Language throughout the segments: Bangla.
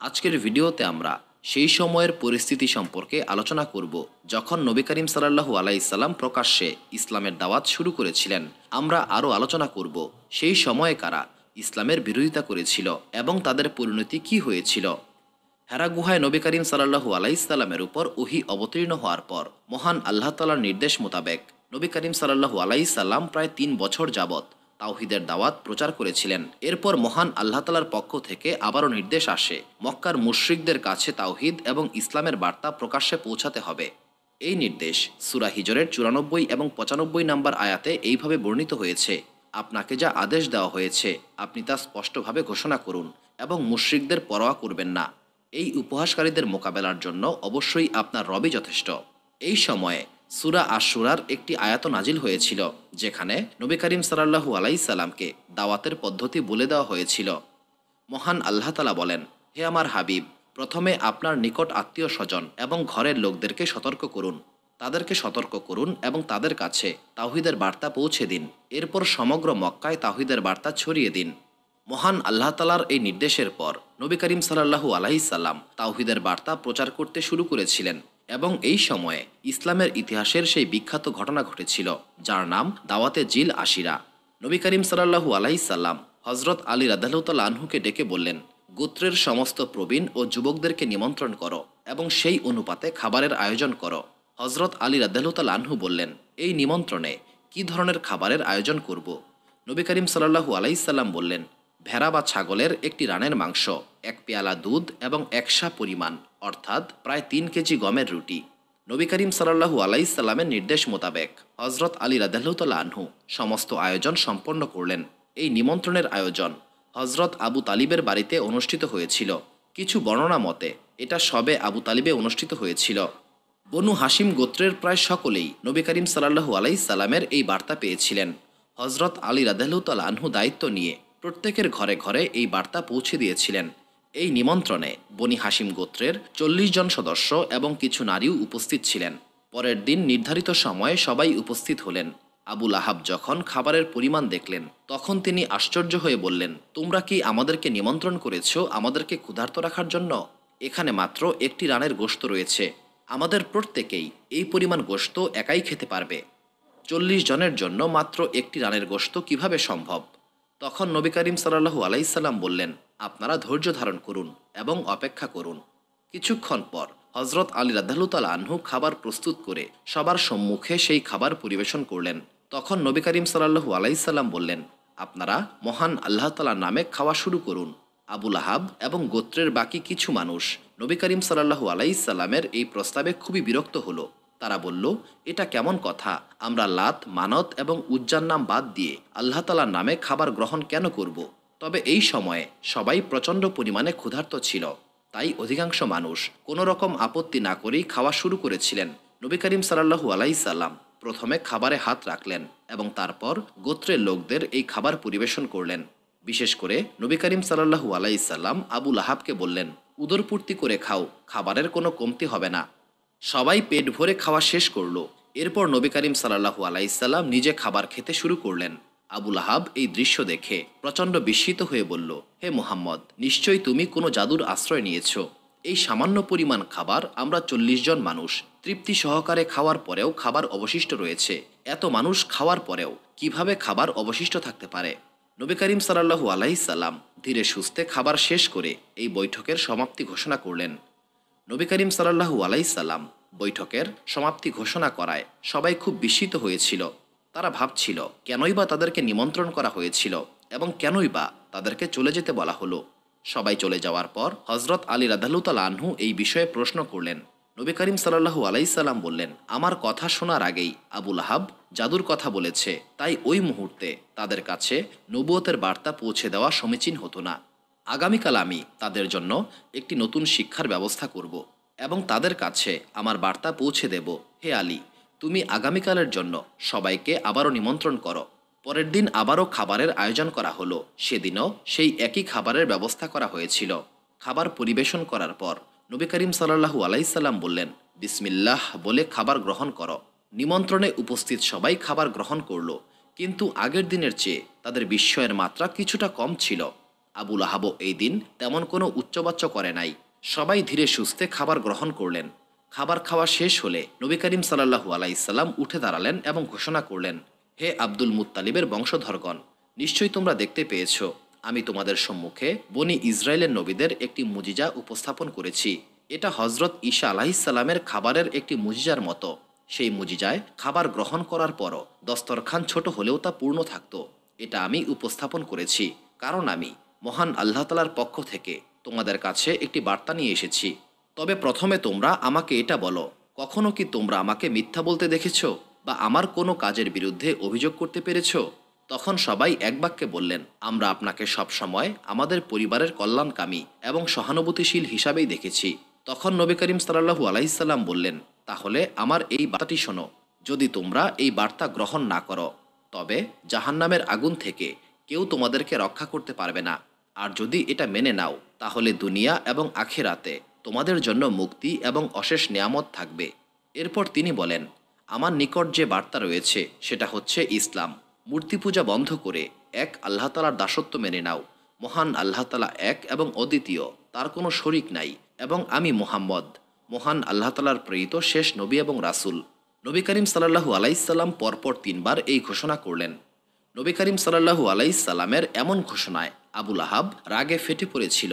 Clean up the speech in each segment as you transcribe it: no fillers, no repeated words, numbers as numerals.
আজকের ভিডিওতে আমরা সেই সময়ের পরিস্থিতি সম্পর্কে আলোচনা করব যখন নবী করিম সাল্লাল্লাহু আলাইহি সাল্লাম প্রকাশ্যে ইসলামের দাওয়াত শুরু করেছিলেন। আমরা আরও আলোচনা করব সেই সময়ে কারা ইসলামের বিরোধিতা করেছিল এবং তাদের পরিণতি কি হয়েছিল। হেরা গুহায় নবী করিম সাল্লাল্লাহু আলাইহি সাল্লামের উপর ওহী অবতীর্ণ হওয়ার পর মহান আল্লাহ তাআলার নির্দেশ মোতাবেক নবী করিম সাল্লাল্লাহু আলাইহি সাল্লাম প্রায় ৩ বছর যাবত তাওহীদের দাওয়াত প্রচার করেছিলেন। এরপর মহান আল্লাহ তাআলার পক্ষ থেকে আবারও নির্দেশ আসে মক্কার মুশরিকদের কাছে তাওহীদ এবং ইসলামের বার্তা প্রকাশ্যে পৌঁছাতে হবে। এই নির্দেশ সূরা হিজরের ৯৪ এবং ৯৫ নম্বর আয়াতে এইভাবে বর্ণিত হয়েছে, আপনাকে যা আদেশ দেওয়া হয়েছে আপনি তা স্পষ্টভাবে ঘোষণা করুন এবং মুশরিকদের পরোয়া করবেন না। এই উপহাসকারীদের মোকাবেলার জন্য অবশ্যই আপনার রবই যথেষ্ট। এই সময়ে সূরা আশ-শুরার একটি আয়াত নাজিল হয়েছিল যেখানে নবী করিম সাল্লাল্লাহু আলাইহি সাল্লামকে দাওয়াতের পদ্ধতি বলে দেওয়া হয়েছিল। মহান আল্লাহ তাআলা বলেন, হে আমার হাবিব, প্রথমে আপনার নিকট আত্মীয় স্বজন এবং ঘরের লোকদেরকে সতর্ক করুন, তাদেরকে সতর্ক করুন এবং তাদের কাছে তাওহীদের বার্তা পৌঁছে দিন। এরপর সমগ্র মক্কায় তাওহীদের বার্তা ছড়িয়ে দিন। মহান আল্লাহ তাআলার এই নির্দেশের পর নবী করিম সাল্লাল্লাহু আলাইহি সাল্লাম তাওহীদের বার্তা প্রচার করতে শুরু করেছিলেন এবং এই সময়ে ইসলামের ইতিহাসের সেই বিখ্যাত ঘটনা ঘটেছিল যার নাম দাওয়াতে জিল আশিরা। নবী করিম সাল্লাল্লাহু আলাইহি সাল্লাম হযরত আলী রাদিয়াল্লাহু তাআলা আনহুকে ডেকে বললেন, গোত্রের সমস্ত প্রবীণ ও যুবকদেরকে নিমন্ত্রণ করো এবং সেই অনুপাতে খাবারের আয়োজন করো। হযরত আলী রাদিয়াল্লাহু তাআলা আনহু বললেন, এই নিমন্ত্রণে কি ধরনের খাবারের আয়োজন করব? নবী করিম সাল্লাল্লাহু আলাইহি সাল্লাম বললেন, ভেড়া বা ছাগলের একটি রানের মাংস, ১ পেয়ালা দুধ এবং ১ সা পরিমাণ অর্থাৎ প্রায় ৩ কেজি গমের রুটি। নবী করিম সাল্লাল্লাহু আলাইহি সাল্লামের নির্দেশ মোতাবেক হযরত আলী রাদিয়াল্লাহু তাআলা আনহু সমস্ত আয়োজন সম্পন্ন করলেন। এই নিমন্ত্রণের আয়োজন হযরত আবু তালিবের বাড়িতে অনুষ্ঠিত হয়েছিল। কিছু বর্ণনা মতে এটা শবে আবু তালিবে অনুষ্ঠিত হয়েছিল। বনু হাশিম গোত্রের প্রায় সকলেই নবী করিম সাল্লাল্লাহু আলাইহি সাল্লামের এই বার্তা পেয়েছিলেন। হযরত আলী রাদিয়াল্লাহু তাআলা আনহু দায়িত্ব নিয়ে প্রত্যেকের ঘরে ঘরে এই বার্তা পৌঁছে দিয়েছিলেন। এই নিমন্ত্রণে বনি হাশিম গোত্রের ৪০ জন সদস্য এবং কিছু নারীও উপস্থিত ছিলেন। পরের দিন নির্ধারিত সময়ে সবাই উপস্থিত হলেন। আবু লাহাব যখন খাবারের পরিমাণ দেখলেন তখন তিনি আশ্চর্য হয়ে বললেন, তোমরা কি আমাদেরকে নিমন্ত্রণ করেছ আমাদেরকে ক্ষুধার্ত রাখার জন্য? এখানে মাত্র একটি রানের গোশত রয়েছে, আমাদের প্রত্যেকেই এই পরিমাণ গোশত একাই খেতে পারবে। ৪০ জনের জন্য মাত্র একটি রানের গোশত কিভাবে সম্ভব? তখন নবী করিম সাল্লাল্লাহু আলাইহি সাল্লাম বললেন, আপনারা ধৈর্য ধারণ করুন এবং অপেক্ষা করুন। কিছুক্ষণ পর হযরত আলী রাদিয়াল্লাহু তাআলা আনহু খাবার প্রস্তুত করে সবার সম্মুখে সেই খাবার পরিবেশন করলেন। তখন নবী করিম সাল্লাল্লাহু আলাইহি সাল্লাম বললেন, আপনারা মহান আল্লাহ তাআলার নামে খাওয়া শুরু করুন। আবু লাহাব এবং গোত্রের বাকি কিছু মানুষ নবী করিম সাল্লাল্লাহু আলাইহি সাল্লামের এই প্রস্তাবে খুবই বিরক্ত হলো। তারা বলল, এটা কেমন কথা? আমরা লাত, মানত এবং উজ্জার নাম বাদ দিয়ে আল্লাহ তাআলার নামে খাবার গ্রহণ কেন করব? তবে এই সময়ে সবাই প্রচণ্ড পরিমাণে ক্ষুধার্ত ছিল, তাই অধিকাংশ মানুষ কোনো রকম আপত্তি না করেই খাওয়া শুরু করেছিলেন। নবী করিম সাল্লাল্লাহু আলাইহি সাল্লাম প্রথমে খাবারে হাত রাখলেন এবং তারপর গোত্রের লোকদের এই খাবার পরিবেশন করলেন। বিশেষ করে নবী করিম সাল্লাল্লাহু আলাইহি সাল্লাম আবু লাহাবকে বললেন, উদরপূর্তি করে খাও, খাবারের কোনো কমতি হবে না। সবাই পেট ভরে খাওয়া শেষ করল। এরপর নবী করিম সাল্লাল্লাহু আলাইহি সাল্লাম নিজে খাবার খেতে শুরু করলেন। আবু লাহাব এই দৃশ্য দেখে প্রচণ্ড বিস্মিত হয়ে বলল, হে মুহাম্মদ, নিশ্চয়ই তুমি কোনো জাদুর আশ্রয় নিয়েছ। এই সামান্য পরিমাণ খাবার আমরা ৪০ জন মানুষ তৃপ্তি সহকারে খাওয়ার পরেও খাবার অবশিষ্ট রয়েছে। এত মানুষ খাওয়ার পরেও কিভাবে খাবার অবশিষ্ট থাকতে পারে? নবী করিম সাল্লাল্লাহু আলাইহি সাল্লাম ধীরে সুস্থে খাবার শেষ করে এই বৈঠকের সমাপ্তি ঘোষণা করলেন। নবী করিম সাল্লাল্লাহু আলাইহি সাল্লাম বৈঠকের সমাপ্তি ঘোষণা করায় সবাই খুব বিস্মিত হয়েছিল। তারা ভাবছিল কেনই বা তাদেরকে নিমন্ত্রণ করা হয়েছিল এবং কেনই বা তাদেরকে চলে যেতে বলা হলো। সবাই চলে যাওয়ার পর হযরত আলী রাদিয়াল্লাহু তাআলা আনহু এই বিষয়ে প্রশ্ন করলেন। নবী করিম সাল্লাল্লাহু আলাইহি সাল্লাম বললেন, আমার কথা শোনার আগেই আবু লাহাব জাদুর কথা বলেছে, তাই ওই মুহূর্তে তাদের কাছে নবুয়তের বার্তা পৌঁছে দেওয়া সমীচীন হতো না। আগামীকাল আমি তাদের জন্য একটি নতুন শিক্ষার ব্যবস্থা করব এবং তাদের কাছে আমার বার্তা পৌঁছে দেব। হে আলী, তুমি আগামীকালের জন্য সবাইকে আবারও নিমন্ত্রণ করো। পরের দিন আবারও খাবারের আয়োজন করা হলো। সেদিনও সেই একই খাবারের ব্যবস্থা করা হয়েছিল। খাবার পরিবেশন করার পর নবী করিম সাল্লাল্লাহু আলাইহি সাল্লাম বললেন, বিসমিল্লাহ বলে খাবার গ্রহণ করো। নিমন্ত্রণে উপস্থিত সবাই খাবার গ্রহণ করল, কিন্তু আগের দিনের চেয়ে তাদের বিস্ময়ের মাত্রা কিছুটা কম ছিল। আবু লাহাবও এই দিন তেমন কোনো উচ্চবাচ্য করে নাই। সবাই ধীরে সুস্থে খাবার গ্রহণ করলেন। খাবার খাওয়া শেষ হলে নবী করিম সাল্লাল্লাহু আলাইসাল্লাম উঠে দাঁড়ালেন এবং ঘোষণা করলেন, হে আব্দুল মুত্তালিবের বংশধরগণ, নিশ্চয়ই তোমরা দেখতে পেয়েছ আমি তোমাদের সম্মুখে বনি ইসরায়েলের নবীদের একটি মুজিজা উপস্থাপন করেছি। এটা হজরত ঈসা আলাইহিসসালামের খাবারের একটি মুজিজার মতো। সেই মুজিজায় খাবার গ্রহণ করার পরও দস্তরখান ছোট হলেও তা পূর্ণ থাকত। এটা আমি উপস্থাপন করেছি কারণ আমি মহান আল্লাহ তাআলার পক্ষ থেকে তোমাদের কাছে একটি বার্তা নিয়ে এসেছি। তবে প্রথমে তোমরা আমাকে এটা বলো, কখনো কি তোমরা আমাকে মিথ্যা বলতে দেখেছ বা আমার কোনো কাজের বিরুদ্ধে অভিযোগ করতে পেরেছ? তখন সবাই এক বাক্যে বললেন, আমরা আপনাকে সবসময় আমাদের পরিবারের কল্যাণকামী এবং সহানুভূতিশীল হিসাবেই দেখেছি। তখন নবী করিম সাল্লাল্লাহু আলাইহিসসালাম বললেন, তাহলে আমার এই বার্তাটি শোনো। যদি তোমরা এই বার্তা গ্রহণ না করো তবে জাহান্নামের আগুন থেকে কেউ তোমাদেরকে রক্ষা করতে পারবে না। আর যদি এটা মেনে নাও তাহলে দুনিয়া এবং আখিরাতে তোমাদের জন্য মুক্তি এবং অশেষ নিয়ামত থাকবে। এরপর তিনি বলেন, আমার নিকট যে বার্তা রয়েছে সেটা হচ্ছে ইসলাম। মূর্তি পূজা বন্ধ করে এক আল্লাহ তাআলার দাসত্ব মেনে নাও। মহান আল্লাহ তাআলা এক এবং অদ্বিতীয়, তার কোনো শরিক নাই, এবং আমি মুহাম্মদ মহান আল্লাহ তাআলার প্রেরিত শেষ নবী এবং রাসূল। নবী করিম সাল্লাল্লাহু আলাইহিসসালাম পরপর 3 বার এই ঘোষণা করলেন। নবী করিম সাল্লাল্লাহু আলাইহিসসালামের এমন ঘোষণায় আবু লাহাব রাগে ফেটে পড়েছিল।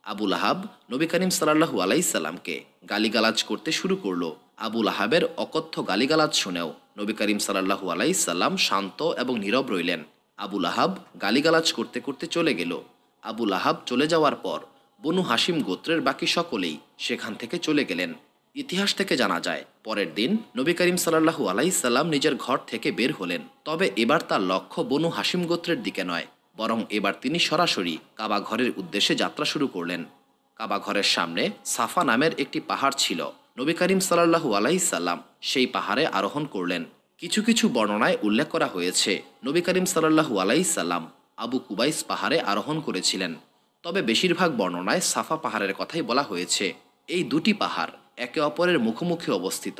আবু লাহাব নবী করিম সাল্লাল্লাহু আলাইহিসসালামকে গালিগালাজ করতে শুরু করল। আবু লাহাবের অকথ্য গালিগালাজ শুনেও নবী করিম সাল্লাল্লাহু আলাইহিসসালাম শান্ত এবং নীরব রইলেন। আবু লাহাব গালিগালাজ করতে করতে চলে গেল। আবু লাহাব চলে যাওয়ার পর বনু হাশিম গোত্রের বাকি সকলেই সেখান থেকে চলে গেলেন। ইতিহাস থেকে জানা যায়, পরের দিন নবী করিম সাল্লাল্লাহু আলাইহিসসালাম নিজের ঘর থেকে বের হলেন। তবে এবার তার লক্ষ্য বনু হাশিম গোত্রের দিকে নয়, বরং এবার তিনি সরাসরি কাবা ঘরের উদ্দেশ্যে যাত্রা শুরু করলেন। কাবা ঘরের সামনে সাফা নামের একটি পাহাড় ছিল। নবী করিম সাল্লাল্লাহু আলাইহিসসালাম সেই পাহাড়ে আরোহণ করলেন। কিছু কিছু বর্ণনায় উল্লেখ করা হয়েছে নবী করিম সাল্লাল্লাহু আলাইহিসসালাম আবু কুবাইস পাহাড়ে আরোহণ করেছিলেন। তবে বেশিরভাগ বর্ণনায় সাফা পাহাড়ের কথাই বলা হয়েছে। এই দুটি পাহাড় একে অপরের মুখোমুখি অবস্থিত।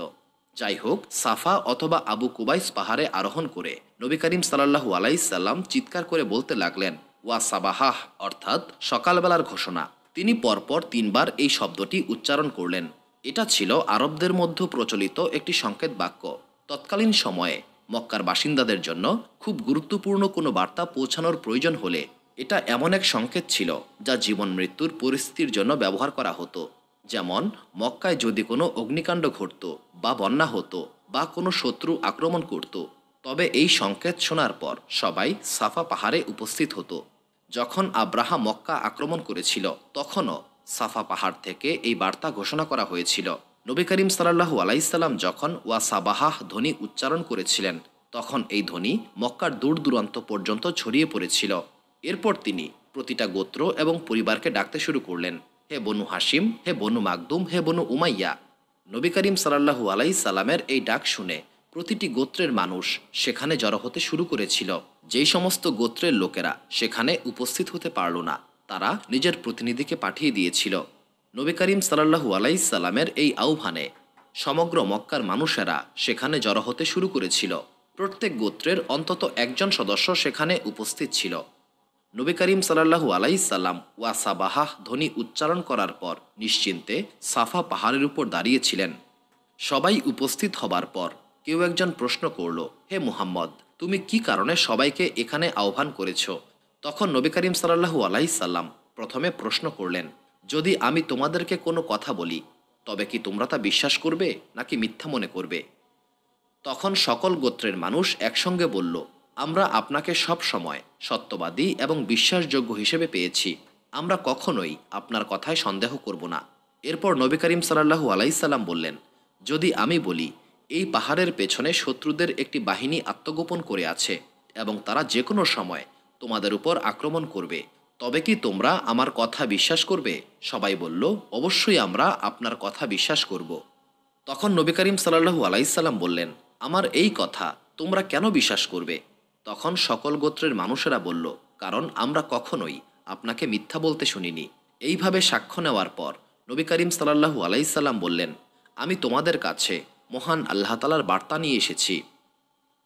যাই হোক, সাফা অথবা আবু কুবাইস পাহাড়ে আরোহণ করে নবী করিম সাল্লাল্লাহু আলাইহিসসালাম চিৎকার করে বলতে লাগলেন, ওয়া সাবাহাহ, অর্থাৎ সকালবেলার ঘোষণা। তিনি পরপর 3 বার এই শব্দটি উচ্চারণ করলেন। এটা ছিল আরবদের মধ্যে প্রচলিত একটি সংকেত বাক্য। তৎকালীন সময়ে মক্কার বাসিন্দাদের জন্য খুব গুরুত্বপূর্ণ কোনো বার্তা পৌঁছানোর প্রয়োজন হলে এটা এমন এক সংকেত ছিল যা জীবন মৃত্যুর পরিস্থিতির জন্য ব্যবহার করা হতো। যেমন মক্কায় যদি কোনো অগ্নিকাণ্ড ঘটত বা বন্যা হতো বা কোনো শত্রু আক্রমণ করত, তবে এই সংকেত শোনার পর সবাই সাফা পাহাড়ে উপস্থিত হতো। যখন আব্রাহা মক্কা আক্রমণ করেছিল তখনও সাফা পাহাড় থেকে এই বার্তা ঘোষণা করা হয়েছিল। নবী করিম সাল্লাল্লাহু আলাইহিসসালাম যখন ওয়া সাবাহাহ ধ্বনি উচ্চারণ করেছিলেন তখন এই ধ্বনি মক্কার দূর দূরান্ত পর্যন্ত ছড়িয়ে পড়েছিল। এরপর তিনি প্রতিটা গোত্র এবং পরিবারকে ডাকতে শুরু করলেন, হে বনু হাশিম, হে বনু মাকদুম, হে বনু উমাইয়া। নবী করিম সাল্লাল্লাহু আলাইহিসসালামের এই ডাক শুনে প্রতিটি গোত্রের মানুষ সেখানে জড়ো হতে শুরু করেছিল। যেই সমস্ত গোত্রের লোকেরা সেখানে উপস্থিত হতে পারল না তারা নিজের প্রতিনিধিকে পাঠিয়ে দিয়েছিল। নবী করিম সাল্লাল্লাহু আলাইহিসসালামের এই আহ্বানে সমগ্র মক্কার মানুষেরা সেখানে জড়ো হতে শুরু করেছিল। প্রত্যেক গোত্রের অন্তত একজন সদস্য সেখানে উপস্থিত ছিল। নবী করিম সাল্লাল্লাহু আলাইহিসসালাম ওয়া সাবাহাহ ধ্বনি উচ্চারণ করার পর নিশ্চিন্তে সাফা পাহাড়ের উপর দাঁড়িয়েছিলেন। সবাই উপস্থিত হবার পর কেউ একজন প্রশ্ন করল, হে মুহাম্মদ, তুমি কি কারণে সবাইকে এখানে আহ্বান করেছ? তখন নবী করিম সাল্লাল্লাহু আলাইহিসসালাম প্রথমে প্রশ্ন করলেন, যদি আমি তোমাদেরকে কোনো কথা বলি তবে কি তোমরা তা বিশ্বাস করবে নাকি মিথ্যা মনে করবে? তখন সকল গোত্রের মানুষ একসঙ্গে বলল, আমরা আপনাকে সব সময় সত্যবাদী এবং বিশ্বাসযোগ্য হিসেবে পেয়েছি। আমরা কখনোই আপনার কথায় সন্দেহ করব না। এরপর নবী করিম সাল্লাল্লাহু আলাইহিসসালাম বললেন, যদি আমি বলি এই পাহাড়ের পেছনে শত্রুদের একটি বাহিনী আত্মগোপন করে আছে এবং তারা যে কোনো সময় তোমাদের উপর আক্রমণ করবে, তবে কি তোমরা আমার কথা বিশ্বাস করবে? সবাই বলল, অবশ্যই আমরা আপনার কথা বিশ্বাস করব। তখন নবী করিম সাল্লাল্লাহু আলাইহিসসালাম বললেন, আমার এই কথা তোমরা কেন বিশ্বাস করবে? তখন সকল গোত্রের মানুষেরা বলল, কারণ আমরা কখনোই আপনাকে মিথ্যা বলতে শুনিনি। এইভাবে সাক্ষ্য নেওয়ার পর নবী করিম সাল্লাল্লাহু আলাইহিসসালাম বললেন, আমি তোমাদের কাছে মহান আল্লাহ তাআলার বার্তা নিয়ে এসেছি।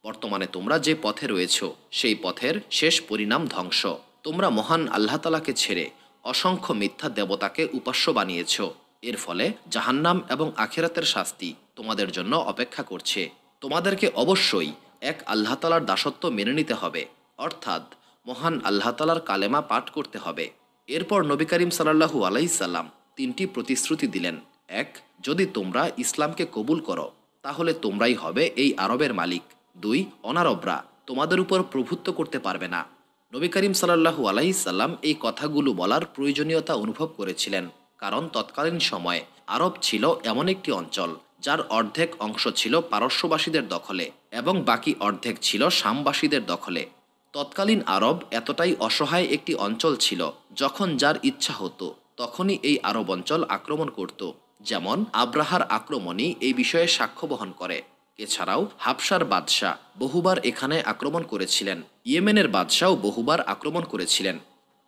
বর্তমানে তোমরা যে পথে রয়েছ সেই পথের শেষ পরিণাম ধ্বংস। তোমরা মহান আল্লাহ তাআলাকে ছেড়ে অসংখ্য মিথ্যা দেবতাকে উপাস্য বানিয়েছ। এর ফলে জাহান্নাম এবং আখিরাতের শাস্তি তোমাদের জন্য অপেক্ষা করছে। তোমাদেরকে অবশ্যই এক আল্লাহ তাআলার দাসত্ব মেনে নিতে হবে, অর্থাৎ মহান আল্লাহ তাআলার কালেমা পাঠ করতে হবে। এরপর নবী করিম সাল্লাল্লাহু আলাইহি সাল্লাম 3টি প্রতিশ্রুতি দিলেন। 1, যদি তোমরা ইসলামকে কবুল করো তাহলে তোমরাই হবে এই আরবের মালিক। 2, অনারবরা তোমাদের উপর প্রভুত্ব করতে পারবে না। নবী করিম সাল্লাল্লাহু আলাইহি সাল্লাম এই কথাগুলো বলার প্রয়োজনীয়তা অনুভব করেছিলেন, কারণ তৎকালীন সময়ে আরব ছিল এমন একটি অঞ্চল যার অর্ধেক অংশ ছিল পারস্যবাসীদের দখলে এবং বাকি অর্ধেক ছিল শামবাসীদের দখলে। তৎকালীন আরব এতটাই অসহায় একটি অঞ্চল ছিল, যখন যার ইচ্ছা হতো তখনই এই আরব অঞ্চল আক্রমণ করত। যেমন আব্রাহার আক্রমণই এই বিষয়ে সাক্ষ্য বহন করে। এছাড়াও হাবশার বাদশাহ বহুবার এখানে আক্রমণ করেছিলেন। ইয়েমেনের বাদশাও বহুবার আক্রমণ করেছিলেন।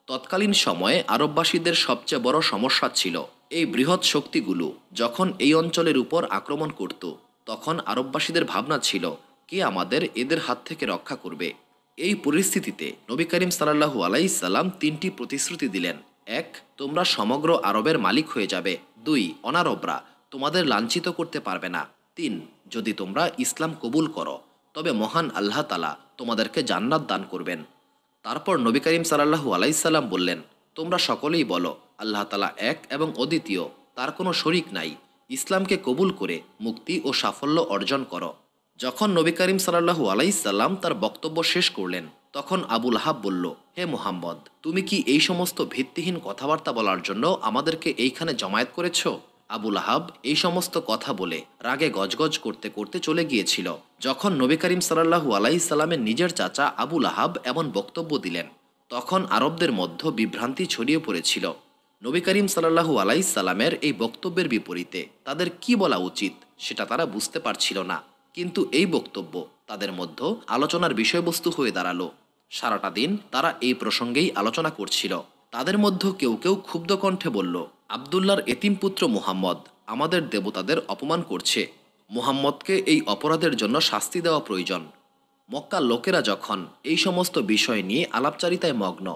তৎকালীন সময়ে আরববাসীদের সবচেয়ে বড় সমস্যা ছিল এই বৃহৎ শক্তিগুলো যখন এই অঞ্চলের উপর আক্রমণ করত, তখন আরববাসীদের ভাবনা ছিল কে আমাদের এদের হাত থেকে রক্ষা করবে। এই পরিস্থিতিতে নবী করিম সাল্লাল্লাহু আলাইহি সাল্লাম 3টি প্রতিশ্রুতি দিলেন। 1, তোমরা সমগ্র আরবের মালিক হয়ে যাবে। 2, অনারবরা তোমাদের লাঞ্ছিত করতে পারবে না। 3, যদি তোমরা ইসলাম কবুল করো তবে মহান আল্লাহ তাআলা তোমাদেরকে জান্নাত দান করবেন। তারপর নবী করিম সাল্লাল্লাহু আলাইহি সাল্লাম বললেন, তোমরা সকলেই বলো আল্লাহ তাআলা এক এবং অদ্বিতীয়, তার কোনো শরিক নাই। ইসলামকে কবুল করে মুক্তি ও সাফল্য অর্জন করো। যখন নবী করিম সাল্লাল্লাহু আলাইহি সাল্লাম তার বক্তব্য শেষ করলেন, তখন আবু লাহাব বলল, হে মুহাম্মদ, তুমি কি এই সমস্ত ভিত্তিহীন কথাবার্তা বলার জন্য আমাদেরকে এইখানে জমায়েত করেছ? আবু লাহাব এই সমস্ত কথা বলে রাগে গজগজ করতে করতে চলে গিয়েছিল। যখন নবী করিম সাল্লাল্লাহু আলাইহি সাল্লামের নিজের চাচা আবু লাহাব এমন বক্তব্য দিলেন, তখন আরবদের মধ্যে বিভ্রান্তি ছড়িয়ে পড়েছিল। নবী করিম সাল্লাল্লাহু আলাইহি সাল্লামের এই বক্তব্যের বিপরীতে তাদের কি বলা উচিত সেটা তারা বুঝতে পারছিল না। কিন্তু এই বক্তব্য তাদের মধ্যে আলোচনার বিষয়বস্তু হয়ে দাঁড়ালো। সারাটা দিন তারা এই প্রসঙ্গেই আলোচনা করছিল। তাদের মধ্যে কেউ কেউ ক্ষুব্ধ কণ্ঠে বলল, আবদুল্লাহর এতিম পুত্র মুহাম্মদ আমাদের দেবতাদের অপমান করছে। মুহাম্মদকে এই অপরাধের জন্য শাস্তি দেওয়া প্রয়োজন। মক্কার লোকেরা যখন এই সমস্ত বিষয় নিয়ে আলাপচারিতায় মগ্ন,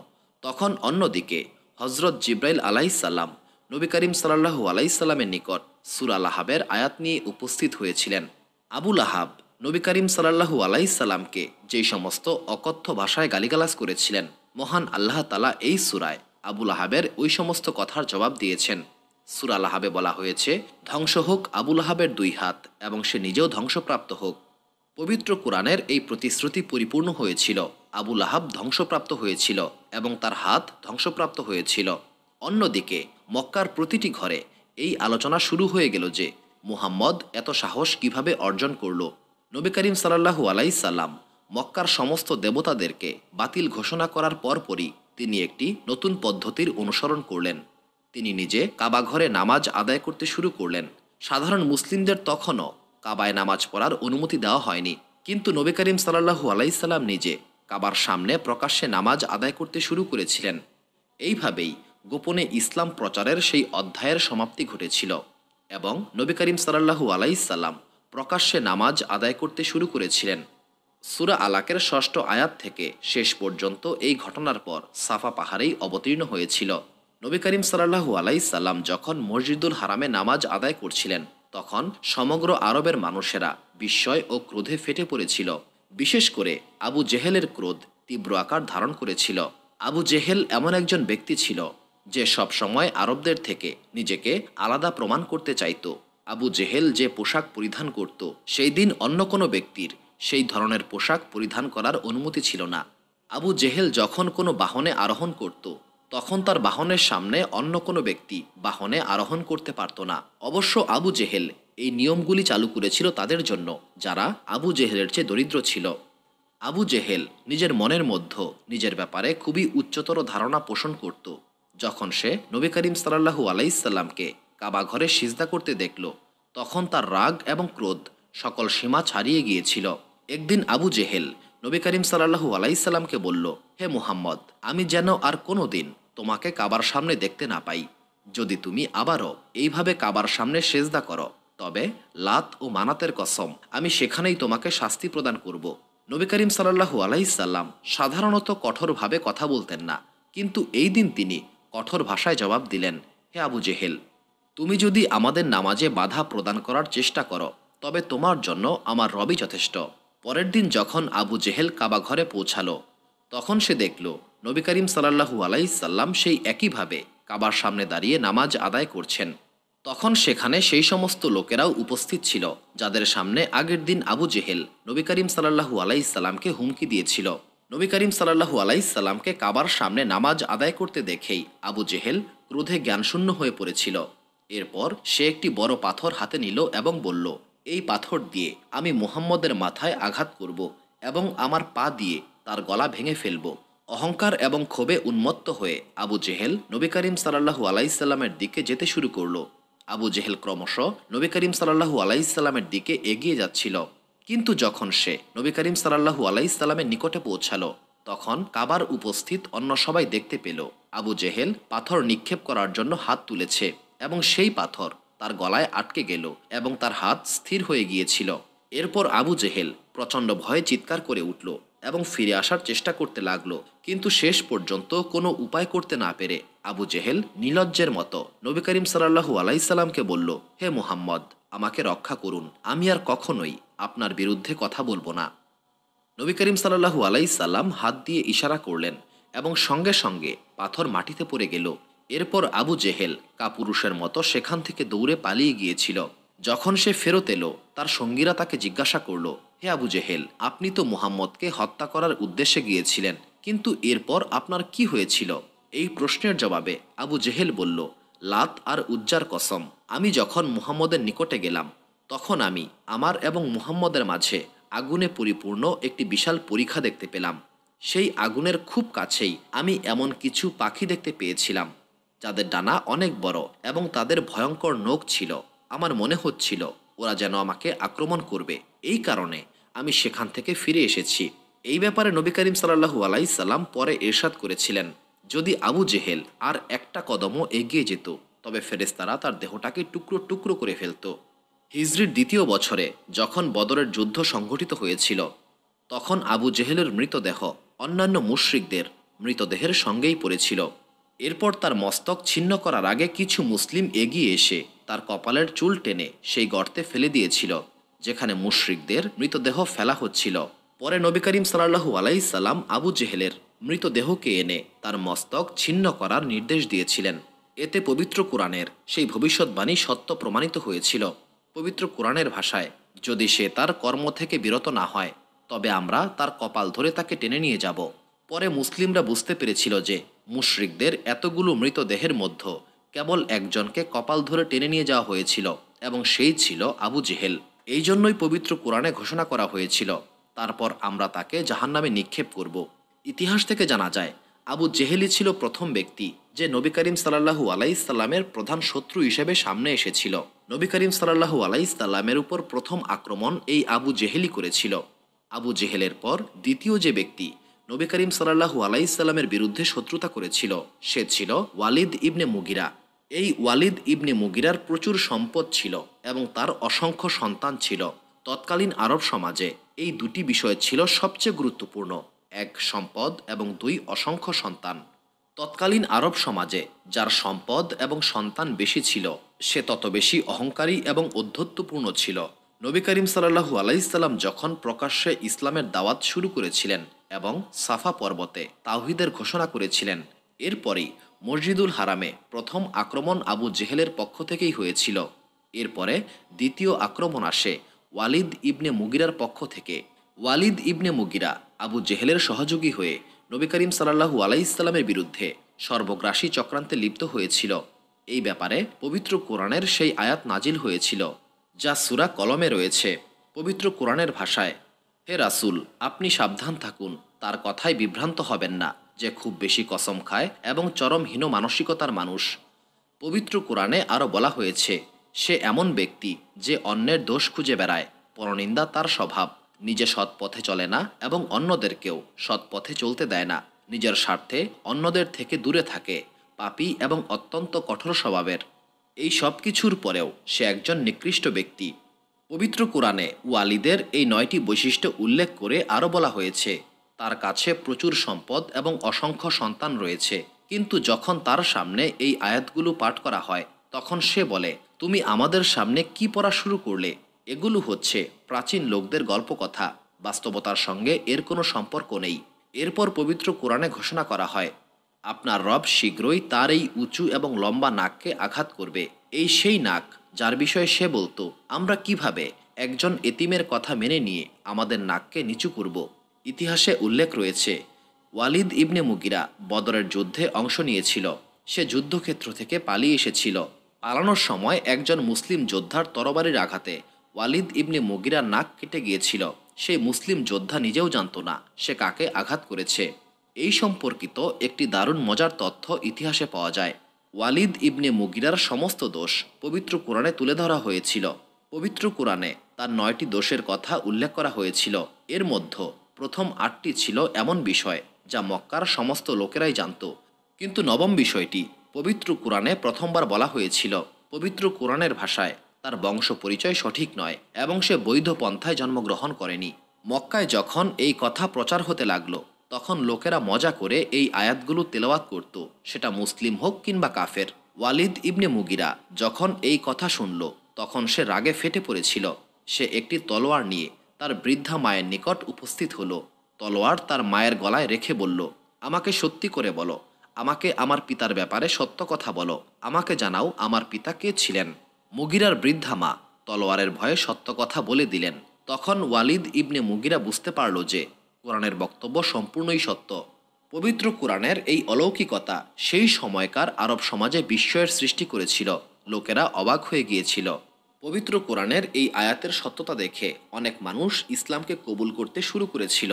তখন অন্যদিকে হজরত জিব্রাইল আলাইহিস সালাম নবী করিম সাল্লাল্লাহু আলাইহি সাল্লামের নিকট সূরা লাহাবের আয়াত নিয়ে উপস্থিত হয়েছিলেন। আবু লাহাব নবী করিম সাল্লাল্লাহু আলাইহি সাল্লামকে যেই সমস্ত অকথ্য ভাষায় গালিগালাজ করেছিলেন, মহান আল্লাহ তাআলা এই সূরায় আবু লাহাবের ওই সমস্ত কথার জবাব দিয়েছেন। সূরা লাহাবে বলা হয়েছে, ধ্বংস হোক আবু লাহাবের 2 হাত এবং সে নিজেও ধ্বংসপ্রাপ্ত হোক। পবিত্র কোরআনের এই প্রতিশ্রুতি পরিপূর্ণ হয়েছিল। আবু লাহাব ধ্বংসপ্রাপ্ত হয়েছিল এবং তার হাত ধ্বংসপ্রাপ্ত হয়েছিল। অন্যদিকে মক্কার প্রতিটি ঘরে এই আলোচনা শুরু হয়ে গেল যে মুহাম্মদ এত সাহস কিভাবে অর্জন করল। নবী করিম সাল্লাল্লাহু আলাইহি সাল্লাম মক্কার সমস্ত দেবতাদেরকে বাতিল ঘোষণা করার পরপরই তিনি একটি নতুন পদ্ধতির অনুসরণ করলেন। তিনি নিজে কাবা ঘরে নামাজ আদায় করতে শুরু করলেন। সাধারণ মুসলিমদের তখনও কাবায় নামাজ পড়ার অনুমতি দেওয়া হয়নি, কিন্তু নবী করিম সাল্লাল্লাহু আলাইহি সাল্লাম নিজে কাবার সামনে প্রকাশ্যে নামাজ আদায় করতে শুরু করেছিলেন। এইভাবেই গোপনে ইসলাম প্রচারের সেই অধ্যায়ের সমাপ্তি ঘটেছিল এবং নবী করিম সাল্লাল্লাহু আলাইহি সাল্লাম প্রকাশ্যে নামাজ আদায় করতে শুরু করেছিলেন। সূরা আলাকের 6ষ্ঠ আয়াত থেকে শেষ পর্যন্ত এই ঘটনার পর সাফা পাহাড়েই অবতীর্ণ হয়েছিল। নবী করিম সাল্লাল্লাহু আলাইহি সাল্লাম যখন মসজিদুল হারামে নামাজ আদায় করছিলেন, তখন সমগ্র আরবের মানুষেরা বিস্ময় ও ক্রোধে ফেটে পড়েছিল। বিশেষ করে আবু জেহেলের ক্রোধ তীব্র আকার ধারণ করেছিল। আবু জেহেল এমন একজন ব্যক্তি ছিল যে সব সময় আরবদের থেকে নিজেকে আলাদা প্রমাণ করতে চাইত। আবু জেহেল যে পোশাক পরিধান করত, সেই দিন অন্য কোনো ব্যক্তির সেই ধরনের পোশাক পরিধান করার অনুমতি ছিল না। আবু জেহেল যখন কোনো বাহনে আরোহণ করত, তখন তার বাহনের সামনে অন্য কোনো ব্যক্তি বাহনে আরোহণ করতে পারত না। অবশ্য আবু জেহেল এই নিয়মগুলি চালু করেছিল তাদের জন্য যারা আবু জেহেলের চেয়ে দরিদ্র ছিল। আবু জেহেল নিজের মনের মধ্যে নিজের ব্যাপারে খুবই উচ্চতর ধারণা পোষণ করত। যখন সে নবী করিম সাল্লাল্লাহু আলাইহি সাল্লামকে কাবা ঘরে সিজদা করতে দেখল, তখন তার রাগ এবং ক্রোধ সকল সীমা ছাড়িয়ে গিয়েছিল। একদিন আবু জেহেল নবী করিম সাল্লাল্লাহু আলাইহি সাল্লামকে বলল, হে মুহাম্মদ, আমি যেন আর কোনো দিন তোমাকে কাবার সামনে দেখতে না পাই। যদি তুমি আবারও এইভাবে কাবার সামনে সিজদা করো, তবে লাত ও মানাতের কসম আমি সেখানেই তোমাকে শাস্তি প্রদান করব। নবী করিম সাল্লাল্লাহু আলাইহি সাল্লাম সাধারণত কঠোরভাবে কথা বলতেন না, কিন্তু এই দিন তিনি কঠোর ভাষায় জবাব দিলেন, হে আবু জেহেল, তুমি যদি আমাদের নামাজে বাধা প্রদান করার চেষ্টা করো তবে তোমার জন্য আমার রবই যথেষ্ট। পরের দিন যখন আবু জেহেল কাবা ঘরে পৌঁছালো, তখন সে দেখল নবী করিম সাল্লাল্লাহু আলাইহি সাল্লাম সেই একইভাবে কাবার সামনে দাঁড়িয়ে নামাজ আদায় করছেন। তখন সেখানে সেই সমস্ত লোকেরাও উপস্থিত ছিল যাদের সামনে আগের দিন আবু জেহেল নবী করিম সাল্লাল্লাহু আলাইহি সাল্লামকে হুমকি দিয়েছিল। নবী করিম সাল্লাল্লাহু আলাইহি সাল্লামকে কাবার সামনে নামাজ আদায় করতে দেখেই আবু জেহেল ক্রোধে জ্ঞানশূন্য হয়ে পড়েছিল। এরপর সে একটি বড় পাথর হাতে নিল এবং বলল, এই পাথর দিয়ে আমি মুহাম্মদের মাথায় আঘাত করব এবং আমার পা দিয়ে তার গলা ভেঙে ফেলব। অহংকার এবং ক্ষোভে উন্মত্ত হয়ে আবু জেহেল নবী করিম সাল্লাল্লাহু আলাইহি সাল্লামের দিকে যেতে শুরু করল। আবু জেহেল ক্রমশ নবী করিম সাল্লাল্লাহু আলাইহি সাল্লামের দিকে এগিয়ে যাচ্ছিল, কিন্তু যখন সে নবী করিম সাল্লাল্লাহু আলাইহি সাল্লামের নিকটে পৌঁছালো, তখন কাবার উপস্থিত অন্য সবাই দেখতে পেল আবু জেহেল পাথর নিক্ষেপ করার জন্য হাত তুলেছে এবং সেই পাথর তার গলায় আটকে গেল এবং তার হাত স্থির হয়ে গিয়েছিল। এরপর আবু জেহেল প্রচণ্ড ভয়ে চিৎকার করে উঠল এবং ফিরে আসার চেষ্টা করতে লাগলো, কিন্তু শেষ পর্যন্ত কোনো উপায় করতে না পেরে আবু জেহেল নির্লজ্জের মতো নবী করিম সাল্লাল্লাহু আলাইহি সাল্লামকে বলল, হে মুহাম্মদ, আমাকে রক্ষা করুন, আমি আর কখনোই আপনার বিরুদ্ধে কথা বলবো না। নবী করিম সাল্লাল্লাহু আলাইহি সাল্লাম হাত দিয়ে ইশারা করলেন এবং সঙ্গে সঙ্গে পাথর মাটিতে পড়ে গেল। এরপর আবু জেহেল কাপুরুষের মতো সেখান থেকে দৌড়ে পালিয়ে গিয়েছিল। যখন সে ফেরত এলো, তার সঙ্গীরা তাকে জিজ্ঞাসা করল, হে আবু জেহেল, আপনি তো মুহাম্মদকে হত্যা করার উদ্দেশ্যে গিয়েছিলেন, কিন্তু এরপর আপনার কি হয়েছিল? এই প্রশ্নের জবাবে আবু জেহেল বলল, লাত আর উজ্জার কসম, আমি যখন মুহাম্মদের নিকটে গেলাম তখন আমি আমার এবং মুহাম্মদের মাঝে আগুনে পরিপূর্ণ একটি বিশাল পরীক্ষা দেখতে পেলাম। সেই আগুনের খুব কাছেই আমি এমন কিছু পাখি দেখতে পেয়েছিলাম যাদের ডানা অনেক বড় এবং তাদের ভয়ঙ্কর নখ ছিল। আমার মনে হচ্ছিল ওরা যেন আমাকে আক্রমণ করবে, এই কারণে আমি সেখান থেকে ফিরে এসেছি। এই ব্যাপারে নবী করিম সাল্লাল্লাহু আলাইহি সাল্লাম পরে ইরশাদ করেছিলেন, যদি আবু জেহেল আর একটা কদমও এগিয়ে যেত তবে ফেরেশতারা তার দেহটাকে টুকরো টুকরো করে ফেলত। হিজরির দ্বিতীয় বছরে যখন বদরের যুদ্ধ সংঘটিত হয়েছিল, তখন আবু জেহেলের মৃতদেহ অন্যান্য মুশরিকদের মৃতদেহের সঙ্গেই পড়েছিল। এরপর তার মস্তক ছিন্ন করার আগে কিছু মুসলিম এগিয়ে এসে তার কপালের চুল টেনে সেই গর্তে ফেলে দিয়েছিল যেখানে মুশরিকদের মৃতদেহ ফেলা হচ্ছিল। পরে নবী করিম সাল্লাল্লাহু আলাইহি সাল্লাম আবু জেহেলের মৃতদেহকে এনে তার মস্তক ছিন্ন করার নির্দেশ দিয়েছিলেন। এতে পবিত্র কোরআনের সেই ভবিষ্যৎবাণী সত্য প্রমাণিত হয়েছিল। পবিত্র কোরআনের ভাষায়, যদি সে তার কর্ম থেকে বিরত না হয় তবে আমরা তার কপাল ধরে তাকে টেনে নিয়ে যাব। পরে মুসলিমরা বুঝতে পেরেছিল যে মুশরিকদের এতগুলো মৃতদেহের মধ্যে কেবল একজনকে কপাল ধরে টেনে নিয়ে যাওয়া হয়েছিল এবং সেই ছিল আবু জেহেল। এই জন্যই পবিত্র কোরআনে ঘোষণা করা হয়েছিল, তারপর আমরা তাকে জাহান্নামে নিক্ষেপ করব। ইতিহাস থেকে জানা যায় আবু জেহেলই ছিল প্রথম ব্যক্তি যে নবী করিম সাল্লাল্লাহু আলাইহি সাল্লামের প্রধান শত্রু হিসেবে সামনে এসেছিল। নবী করিম সাল্লাল্লাহু আলাইহি সাল্লামের উপর প্রথম আক্রমণ এই আবু জেহেলই করেছিল। আবু জেহেলের পর দ্বিতীয় যে ব্যক্তি নবী করিম সাল্লাল্লাহু আলাইহি সাল্লামের বিরুদ্ধে শত্রুতা করেছিল সে ছিল ওয়ালিদ ইবনে মুগিরা। এই ওয়ালিদ ইবনে মুগিরার প্রচুর সম্পদ ছিল এবং তার অসংখ্য সন্তান ছিল। তৎকালীন আরব সমাজে এই দুটি বিষয় ছিল সবচেয়ে গুরুত্বপূর্ণ, এক সম্পদ এবং দুই অসংখ্য সন্তান। তৎকালীন আরব সমাজে যার সম্পদ এবং সন্তান বেশি ছিল সে তত বেশি অহংকারী এবং ঔদ্ধত্যপূর্ণ ছিল। নবী করিম সাল্লাল্লাহু আলাইহি সাল্লাম যখন প্রকাশ্যে ইসলামের দাওয়াত শুরু করেছিলেন এবং সাফা পর্বতে তাওহীদের ঘোষণা করেছিলেন, এরপরই মসজিদুল হারামে প্রথম আক্রমণ আবু জেহেলের পক্ষ থেকেই হয়েছিল। এরপরে দ্বিতীয় আক্রমণ আসে ওয়ালিদ ইবনে মুগিরার পক্ষ থেকে। ওয়ালিদ ইবনে মুগিরা আবু জেহেলের সহযোগী হয়ে নবী করিম সাল্লাল্লাহু আলাইহি সাল্লামের বিরুদ্ধে সর্বগ্রাসী চক্রান্তে লিপ্ত হয়েছিল। এই ব্যাপারে পবিত্র কোরআনের সেই আয়াত নাজিল হয়েছিল যা সূরা কলমে রয়েছে। পবিত্র কোরআনের ভাষায়, হে রাসূল, আপনি সাবধান থাকুন, তার কথায় বিভ্রান্ত হবেন না, যে খুব বেশি কসম খায় এবং চরম হীন মানসিকতার মানুষ। পবিত্র কোরআনে আরও বলা হয়েছে, সে এমন ব্যক্তি যে অন্যের দোষ খুঁজে বেড়ায়, পরনিন্দা তার স্বভাব, নিজে সৎ পথে চলে না এবং অন্যদেরকেও সৎ পথে চলতে দেয় না, নিজের স্বার্থে অন্যদের থেকে দূরে থাকে, পাপী এবং অত্যন্ত কঠোর স্বভাবের। এই সব কিছুর পরেও সে একজন নিকৃষ্ট ব্যক্তি। পবিত্র কোরআনে ওয়ালিদের এই 9টি বৈশিষ্ট্য উল্লেখ করে আরও বলা হয়েছে, তার কাছে প্রচুর সম্পদ এবং অসংখ্য সন্তান রয়েছে, কিন্তু যখন তার সামনে এই আয়াতগুলো পাঠ করা হয় তখন সে বলে, তুমি আমাদের সামনে কি পড়া শুরু করলে? এগুলো হচ্ছে প্রাচীন লোকদের গল্পকথা, বাস্তবতার সঙ্গে এর কোনো সম্পর্ক নেই। এরপর পবিত্র কোরআনে ঘোষণা করা হয়, আপনার রব শীঘ্রই তার এই উঁচু এবং লম্বা নাককে আঘাত করবে। এই সেই নাক যার বিষয়ে সে বলতো, আমরা কিভাবে একজন এতিমের কথা মেনে নিয়ে আমাদের নাককে নিচু করব। ইতিহাসে উল্লেখ রয়েছে, ওয়ালিদ ইবনে মুগিরা বদরের যুদ্ধে অংশ নিয়েছিল। সে যুদ্ধক্ষেত্র থেকে পালিয়ে এসেছিল। পালানোর সময় একজন মুসলিম যোদ্ধার তরবারির আঘাতে ওয়ালিদ ইবনে মুগিরার নাক কেটে গিয়েছিল। সেই মুসলিম যোদ্ধা নিজেও জানত না সে কাকে আঘাত করেছে। এই সম্পর্কিত একটি দারুণ মজার তথ্য ইতিহাসে পাওয়া যায়। ওয়ালিদ ইবনে মুগিরার সমস্ত দোষ পবিত্র কোরআনে তুলে ধরা হয়েছিল। পবিত্র কোরআনে তার 9টি দোষের কথা উল্লেখ করা হয়েছিল। এর মধ্যে প্রথম 8টি ছিল এমন বিষয় যা মক্কার সমস্ত লোকেরাই জানত, কিন্তু নবম বিষয়টি পবিত্র কোরআনে প্রথমবার বলা হয়েছিল। পবিত্র কোরআনের ভাষায় তার বংশ পরিচয় সঠিক নয় এবং সে বৈধ পন্থায় জন্মগ্রহণ করেনি। মক্কায় যখন এই কথা প্রচার হতে লাগলো তখন লোকেরা মজা করে এই আয়াতগুলো তেলাওয়াত করত, সেটা মুসলিম হোক কিংবা কাফের। ওয়ালিদ ইবনে মুগিরা যখন এই কথা শুনল তখন সে রাগে ফেটে পড়েছিল। সে একটি তলোয়ার নিয়ে তার বৃদ্ধা মায়ের নিকট উপস্থিত হলো। তলোয়ার তার মায়ের গলায় রেখে বলল, আমাকে সত্যি করে বলো, আমাকে আমার পিতার ব্যাপারে সত্য কথা বলো, আমাকে জানাও আমার পিতা কে ছিলেন। মুগিরার বৃদ্ধা মা তলোয়ারের ভয়ে সত্য কথা বলে দিলেন। তখন ওয়ালিদ ইবনে মুগিরা বুঝতে পারল যে কোরআনের বক্তব্য সম্পূর্ণই সত্য। পবিত্র কোরআনের এই অলৌকিকতা সেই সময়কার আরব সমাজে বিস্ময়ের সৃষ্টি করেছিল। লোকেরা অবাক হয়ে গিয়েছিল। পবিত্র কোরআনের এই আয়াতের সত্যতা দেখে অনেক মানুষ ইসলামকে কবুল করতে শুরু করেছিল।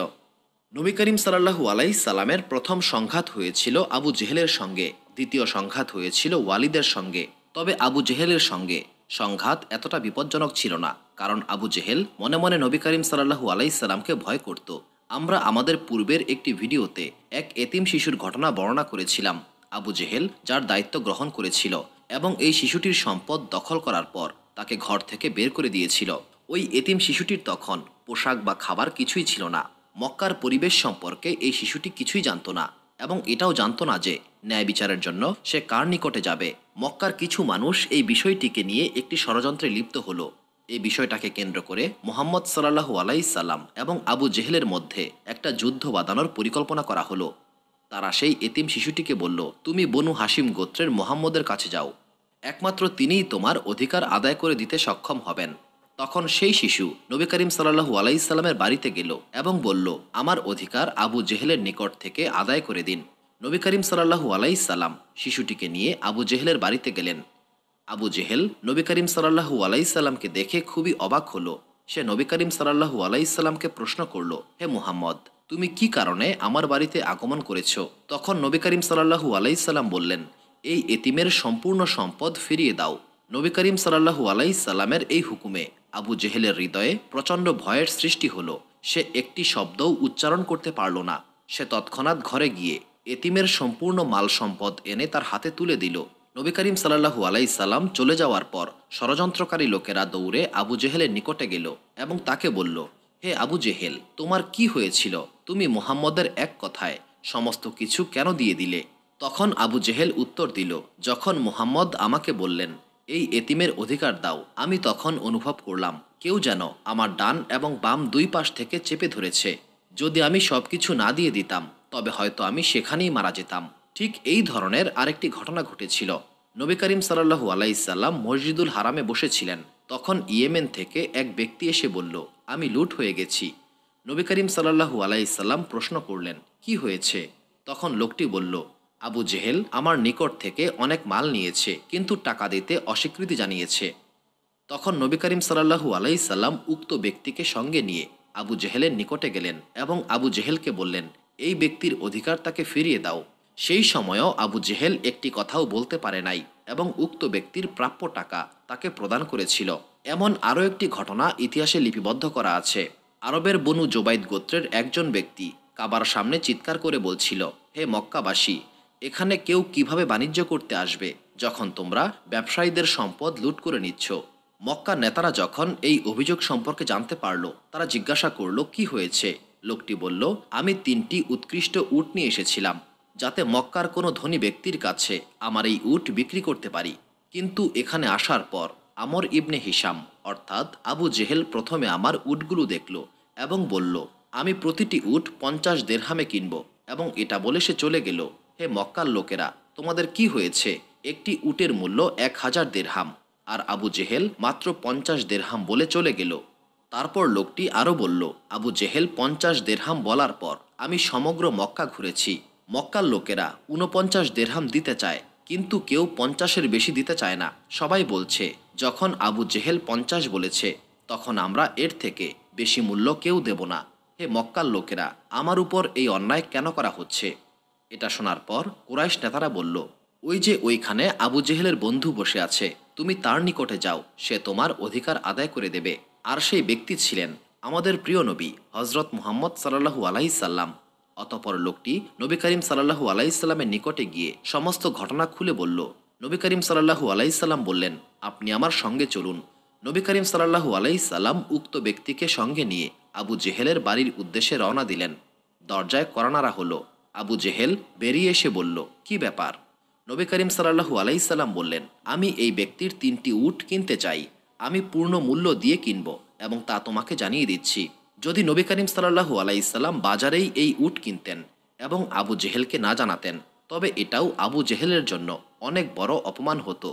নবী করিম সাল্লাল্লাহু আলাইহিস সালামের প্রথম সংঘাত হয়েছিল আবু জেহেলের সঙ্গে, দ্বিতীয় সংঘাত হয়েছিল ওয়ালিদের সঙ্গে। তবে আবু জেহেলের সঙ্গে সংঘাত এতটা বিপজ্জনক ছিল না, কারণ আবু জেহেল মনে মনে নবী করিম সাল্লাল্লাহু আলাইহিস সালামকে ভয় করত। আমরা আমাদের পূর্বের একটি ভিডিওতে এক এতিম শিশুর ঘটনা বর্ণনা করেছিলাম। আবু জেহেল যার দায়িত্ব গ্রহণ করেছিল এবং এই শিশুটির সম্পদ দখল করার পর তাকে ঘর থেকে বের করে দিয়েছিল। ওই এতিম শিশুটির তখন পোশাক বা খাবার কিছুই ছিল না। মক্কার পরিবেশ সম্পর্কে এই শিশুটি কিছুই জানত না এবং এটাও জানত না যে ন্যায় বিচারের জন্য সে কার নিকটে যাবে। মক্কার কিছু মানুষ এই বিষয়টিকে নিয়ে একটি ষড়যন্ত্রে লিপ্ত হলো। এই বিষয়টাকে কেন্দ্র করে মুহাম্মদ সাল্লাল্লাহু আলাইহিস সালাম এবং আবু জেহেলের মধ্যে একটা যুদ্ধ বাঁধানোর পরিকল্পনা করা হলো। তারা সেই এতিম শিশুটিকে বলল, তুমি বনু হাশিম গোত্রের মুহাম্মদের কাছে যাও, একমাত্র তিনিই তোমার অধিকার আদায় করে দিতে সক্ষম হবেন। তখন সেই শিশু নবী করিম সাল্লাল্লাহু আলাইহিস সালামের বাড়িতে গেল এবং বলল, আমার অধিকার আবু জেহেলের নিকট থেকে আদায় করে দিন। নবী করিম সাল্লাল্লাহু আলাইহিস সালাম শিশুটিকে নিয়ে আবু জেহেলের বাড়িতে গেলেন। আবু জেহেল নবী করিম সাল্লাল্লাহু আলাইহিস সালামকে দেখে খুবই অবাক হলো। সে নবী করিম সাল্লাল্লাহু আলাইহিস সালামকে প্রশ্ন করল, হে মুহাম্মদ, তুমি কি কারণে আমার বাড়িতে আগমন করেছো? তখন নবী করিম সাল্লাল্লাহু আলাইহিস সালাম বললেন, এই এতিমের সম্পূর্ণ সম্পদ ফিরিয়ে দাও। নবী করিম সাল্লাল্লাহু আলাইহিস সালামের এই হুকুমে আবু জেহেলের হৃদয়ে প্রচণ্ড ভয়ের সৃষ্টি হলো। সে একটি শব্দও উচ্চারণ করতে পারল না। সে তৎক্ষণাৎ ঘরে গিয়ে এতিমের সম্পূর্ণ মাল সম্পদ এনে তার হাতে তুলে দিল। নবী করিম সাল্লাল্লাহু আলাইহিস সালাম চলে যাওয়ার পর ষড়যন্ত্রকারী লোকেরা দৌড়ে আবু জেহেলের নিকটে গেল এবং তাকে বলল, হে আবু জেহেল, তোমার কি হয়েছিল? তুমি মুহাম্মদের এক কথায় সমস্ত কিছু কেন দিয়ে দিলে? তখন আবু জেহেল উত্তর দিল, যখন মুহাম্মদ আমাকে বললেন এই এতিমের অধিকার দাও, আমি তখন অনুভব করলাম কেউ যেন আমার ডান এবং বাম দুই পাশ থেকে চেপে ধরেছে। যদি আমি সবকিছু না দিয়ে দিতাম তবে হয়তো আমি সেখানেই মারা যেতাম। ঠিক এই ধরনের আরেকটি ঘটনা ঘটেছিল। নবী করিম সাল্লাল্লাহু আলাইহিস সাল্লাম মসজিদুল হারামে বসেছিলেন। তখন ইয়েমেন থেকে এক ব্যক্তি এসে বলল, আমি লুট হয়ে গেছি। নবী করিম সাল্লাল্লাহু আলাইহিস সাল্লাম প্রশ্ন করলেন, কি হয়েছে? তখন লোকটি বলল, আবু জেহেল আমার নিকট থেকে অনেক মাল নিয়েছে, কিন্তু টাকা দিতে অস্বীকৃতি জানিয়েছে। তখন নবী করিম সাল্লাল্লাহু আলাইহিস সাল্লাম উক্ত ব্যক্তিকে সঙ্গে নিয়ে আবু জেহেলের নিকটে গেলেন এবং আবু জেহেলকে বললেন, এই ব্যক্তির অধিকার তাকে ফিরিয়ে দাও। সেই সময়ও আবু জেহেল একটি কথাও বলতে পারে নাই এবং উক্ত ব্যক্তির প্রাপ্য টাকা তাকে প্রদান করেছিল। এমন আরও একটি ঘটনা ইতিহাসে লিপিবদ্ধ করা আছে। আরবের বনু জোবাইদ গোত্রের একজন ব্যক্তি কাবার সামনে চিৎকার করে বলছিল, হে মক্কাবাসী, এখানে কেউ কিভাবে বাণিজ্য করতে আসবে যখন তোমরা ব্যবসায়ীদের সম্পদ লুট করে নিচ্ছ? মক্কার নেতারা যখন এই অভিযোগ সম্পর্কে জানতে পারল, তারা জিজ্ঞাসা করল কি হয়েছে। লোকটি বলল, আমি 3টি উৎকৃষ্ট উট নিয়ে এসেছিলাম, যাতে মক্কার কোনো ধনী ব্যক্তির কাছে আমার এই উট বিক্রি করতে পারি। কিন্তু এখানে আসার পর আমর ইবনে হিসাম অর্থাৎ আবু জেহেল প্রথমে আমার উটগুলো দেখল এবং বলল, আমি প্রতিটি উট 50 দেরহামে কিনব, এবং এটা বলে সে চলে গেল। হে মক্কার লোকেরা, তোমাদের কি হয়েছে? একটি উটের মূল্য 1000 দেরহাম, আর আবু জেহেল মাত্র 50 দেরহাম বলে চলে গেল। তারপর লোকটি আরও বলল, আবু জেহেল 50 দেরহাম বলার পর আমি সমগ্র মক্কা ঘুরেছি। মক্কার লোকেরা 49 দেরহাম দিতে চায়, কিন্তু কেউ 50-এর বেশি দিতে চায় না। সবাই বলছে, যখন আবু জেহেল 50 বলেছে, তখন আমরা এর থেকে বেশি মূল্য কেউ দেব না। হে মক্কার লোকেরা, আমার উপর এই অন্যায় কেন করা হচ্ছে? এটা শোনার পর কুরাইশ নেতারা বলল, ওই যে ওইখানে আবু জেহেলের বন্ধু বসে আছে, তুমি তার নিকটে যাও, সে তোমার অধিকার আদায় করে দেবে। আর সেই ব্যক্তি ছিলেন আমাদের প্রিয় নবী হজরত মুহাম্মদ সাল্লাল্লাহু আলাইহি সাল্লাম। অতপর লোকটি নবী করিম সাল্লাল্লাহু আলাইহি সাল্লামের নিকটে গিয়ে সমস্ত ঘটনা খুলে বলল। নবী করিম সাল্লাল্লাহু আলাইহি সাল্লাম বললেন, আপনি আমার সঙ্গে চলুন। নবী করিম সাল্লাল্লাহু আলাইহি সাল্লাম উক্ত ব্যক্তিকে সঙ্গে নিয়ে আবু জেহেলের বাড়ির উদ্দেশ্যে রওনা দিলেন। দরজায় কড়া নাড়া হলো। আবু জেহেল বেরিয়ে এসে বলল, কি ব্যাপার? নবী করিম সাল্লাল্লাহু আলাইহি সাল্লাম বললেন, আমি এই ব্যক্তির 3টি উট কিনতে চাই। আমি পূর্ণ মূল্য দিয়ে কিনব, এবং তা তোমাকে জানিয়ে দিচ্ছি। যদি নবী করিম সাল্লাল্লাহু আলাইহি সাল্লাম বাজারেই এই উট কিনতেন এবং আবু জেহেলকে না জানাতেন, তবে এটাও আবু জেহেলের জন্য অনেক বড় অপমান হতো।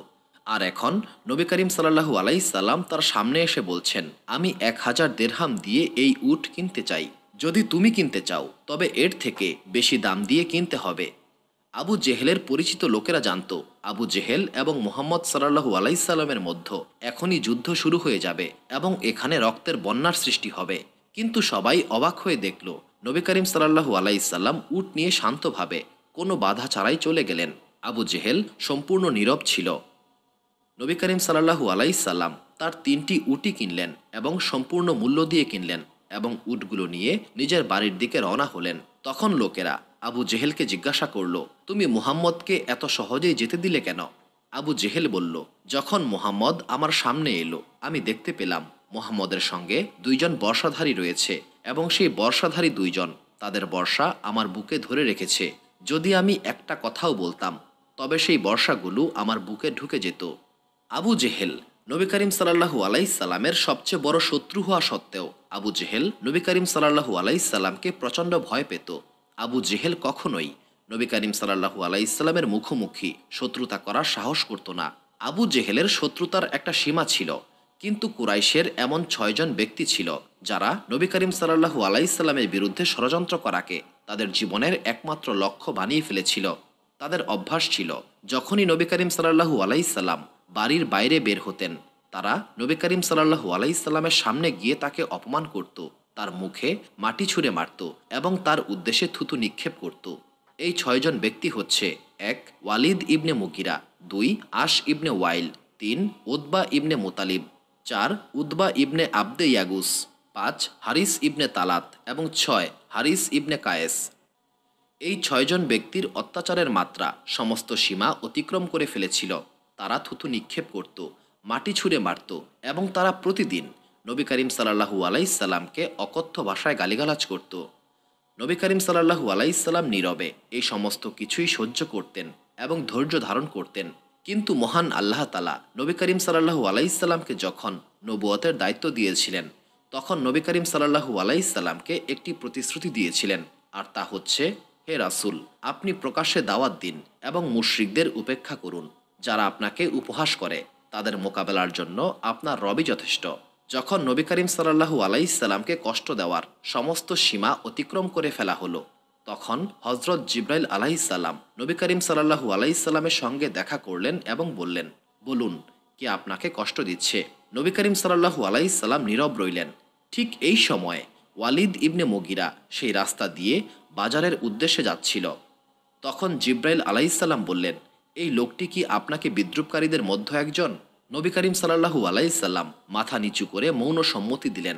আর এখন নবী করিম সাল্লাল্লাহু আলাইহি সাল্লাম তার সামনে এসে বলছেন, আমি 1000 দেরহাম দিয়ে এই উট কিনতে চাই। যদি তুমি কিনতে চাও, তবে এর থেকে বেশি দাম দিয়ে কিনতে হবে। আবু জেহেলের পরিচিত লোকেরা জানত, আবু জেহেল এবং মুহাম্মদ সাল্লাল্লাহু আলাইহি সাল্লামের মধ্যে এখনই যুদ্ধ শুরু হয়ে যাবে এবং এখানে রক্তের বন্যার সৃষ্টি হবে। কিন্তু সবাই অবাক হয়ে দেখল, নবী করিম সাল্লাল্লাহু আলাইহি সাল্লাম উট নিয়ে শান্তভাবে কোনো বাধা ছাড়াই চলে গেলেন। আবু জেহেল সম্পূর্ণ নীরব ছিল। নবী করিম সাল্লাল্লাহু আলাইহি সাল্লাম তার 3টি উটই কিনলেন এবং সম্পূর্ণ মূল্য দিয়ে কিনলেন, এবং উটগুলো নিয়ে নিজের বাড়ির দিকে রওনা হলেন। তখন লোকেরা আবু জেহেলকে জিজ্ঞাসা করল, তুমি মুহাম্মদকে এত সহজেই যেতে দিলে কেন? আবু জেহেল বলল, যখন মুহাম্মদ আমার সামনে এলো, আমি দেখতে পেলাম মুহাম্মদের সঙ্গে 2জন বর্শাধারী রয়েছে, এবং সেই বর্শাধারী 2জন তাদের বর্শা আমার বুকে ধরে রেখেছে। যদি আমি একটা কথাও বলতাম, তবে সেই বর্শাগুলো আমার বুকে ঢুকে যেত। আবু জেহেল নবী করিম সাল্লাল্লাহু আলাইহি সাল্লামের সবচেয়ে বড় শত্রু হওয়া সত্ত্বেও আবু জেহেল নবী করিম সাল্লাল্লাহু আলাইহি সাল্লামকে প্রচণ্ড ভয় পেত। আবু জেহেল কখনোই নবী করিম সাল্লাল্লাহু আলাইহি সাল্লামের মুখোমুখি শত্রুতা করার সাহস করত না। আবু জেহেলের শত্রুতার একটা সীমা ছিল, কিন্তু কুরাইশের এমন 6জন ব্যক্তি ছিল যারা নবী করিম সাল্লাল্লাহু আলাইহি সাল্লামের বিরুদ্ধে ষড়যন্ত্র করাকে তাদের জীবনের একমাত্র লক্ষ্য বানিয়ে ফেলেছিল। তাদের অভ্যাস ছিল, যখনই নবী করিম সাল্লাল্লাহু আলাইহি সাল্লাম বাড়ির বাইরে বের হতেন, তারা নবী করিম সাল্লাল্লাহু আলাইহি সাল্লামের সামনে গিয়ে তাকে অপমান করত, তার মুখে মাটি ছুঁড়ে মারত এবং তার উদ্দেশ্যে থুতু নিক্ষেপ করত। এই 6জন ব্যক্তি হচ্ছে: 1 ওয়ালিদ ইবনে Mughira, 2 As ibn Wail, 3 Utba ibn Muttalib, 4 Utba ibn Abd ইয়াগুস, 5 হারিস ইবনে তালাত এবং 6 হারিস ইবনে কায়েস। এই 6জন ব্যক্তির অত্যাচারের মাত্রা সমস্ত সীমা অতিক্রম করে ফেলেছিল। তারা থুতু নিক্ষেপ করত, মাটি ছুঁড়ে মারত, এবং তারা প্রতিদিন নবী করিম সাল্লাল্লাহু আলাইহি সাল্লামকে অকথ্য ভাষায় গালিগালাজ করত। নবী করিম সাল্লাল্লাহু আলাইহি সাল্লাম নীরবে এই সমস্ত কিছুই সহ্য করতেন এবং ধৈর্য ধারণ করতেন। কিন্তু মহান আল্লাহ তাআলা নবী করিম সাল্লাল্লাহু আলাইহি সাল্লামকে যখন নবুয়তের দায়িত্ব দিয়েছিলেন, তখন নবী করিম সাল্লাল্লাহু আলাইহি সাল্লামকে একটি প্রতিশ্রুতি দিয়েছিলেন, আর তা হচ্ছে, হে রাসূল, আপনি প্রকাশ্যে দাওয়াত দিন এবং মুশরিকদের উপেক্ষা করুন। যারা আপনাকে উপহাস করে, তাদের মোকাবেলার জন্য আপনার রবই যথেষ্ট। যখন নবী করিম সাল্লাল্লাহু আলাইহি সাল্লামকে কষ্ট দেওয়ার সমস্ত সীমা অতিক্রম করে ফেলা হলো, তখন হযরত জিবরাইল আলাইহিস সালাম নবী করিম সাল্লাল্লাহু আলাইহি সাল্লামের সঙ্গে দেখা করলেন এবং বললেন, বলুন, কে আপনাকে কষ্ট দিচ্ছে? নবী করিম সাল্লাল্লাহু আলাইহি সাল্লাম নীরব রইলেন। ঠিক এই সময়ে ওয়ালিদ ইবনে মুগিরা সেই রাস্তা দিয়ে বাজারের উদ্দেশ্যে যাচ্ছিল। তখন জিবরাইল আলাইহিস সালাম বললেন, এই লোকটি কি আপনাকে বিদ্রুপকারীদের মধ্যে একজন? নবী করিম সাল্লাল্লাহু আলাইহি সাল্লাম মাথা নিচু করে মৌন সম্মতি দিলেন,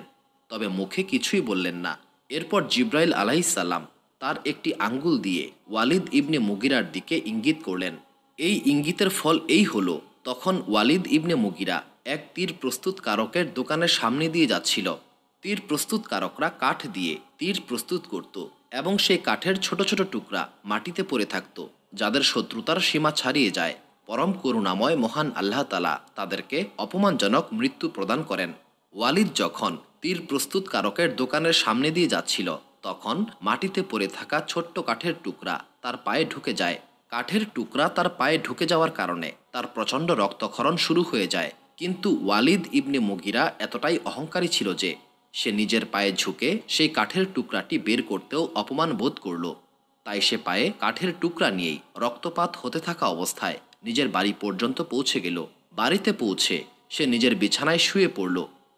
তবে মুখে কিছুই বললেন না। এরপর জিবরাইল আলাইহিস সালাম তার একটি আঙ্গুল দিয়ে ওয়ালিদ ইবনে মুগিরার দিকে ইঙ্গিত করলেন। এই ইঙ্গিতের ফল এই হলো, তখন ওয়ালিদ ইবনে মুগিরা এক তীর প্রস্তুতকারকের দোকানের সামনে দিয়ে যাচ্ছিল। তীর প্রস্তুতকারকরা কাঠ দিয়ে তীর প্রস্তুত করত এবং সেই কাঠের ছোট ছোট টুকরা মাটিতে পড়ে থাকত, যাদের শত্রুতার সীমা ছাড়িয়ে যায়। পরম করুণাময় মহান আল্লাহ তাআলা তাদেরকে অপমানজনক মৃত্যু প্রদান করেন। ওয়ালিদ যখন তীর প্রস্তুতকারকের দোকানের সামনে দিয়ে যাচ্ছিল, তখন মাটিতে পড়ে থাকা ছোট্ট কাঠের টুকরা তার পায়ে ঢুকে যায়। কাঠের টুকরা তার পায়ে ঢুকে যাওয়ার কারণে তার প্রচণ্ড রক্তক্ষরণ শুরু হয়ে যায়। কিন্তু ওয়ালিদ ইবনে মুগিরা এতটাই অহংকারী ছিল যে সে নিজের পায়ে ঝুঁকে সেই কাঠের টুকরাটি বের করতেও অপমান বোধ করল। তাই সে পায়ে কাঠের টুকরা নিয়েই রক্তপাত হতে থাকা অবস্থায় নিজের বাড়ি পর্যন্ত পৌঁছে গেল। বাড়িতে পৌঁছে সে নিজের বিছানায় শুয়ে পড়ল।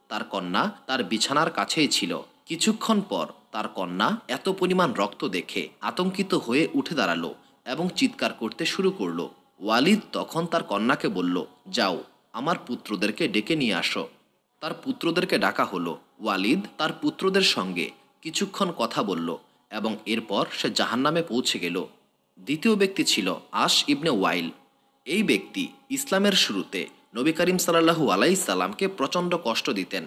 তার কন্যা তার বিছানার কাছেই ছিল। কিছুক্ষণ পর তার কন্যা এত পরিমাণ রক্ত দেখে আতঙ্কিত হয়ে উঠে দাঁড়ালো এবং চিৎকার করতে শুরু করলো। ওয়ালিদ তখন তার কন্যাকে বলল, যাও, আমার পুত্রদেরকে ডেকে নিয়ে আসো। তার পুত্রদেরকে ডাকা হলো। ওয়ালিদ তার পুত্রদের সঙ্গে কিছুক্ষণ কথা বলল এবং এরপর সে জাহান্নামে পৌঁছে গেল। দ্বিতীয় ব্যক্তি ছিল আশ ইবনে ওয়াইল। এই ব্যক্তি ইসলামের শুরুতে নবী করিম সাল্লাল্লাহু আলাইহিস সাল্লামকে প্রচণ্ড কষ্ট দিতেন।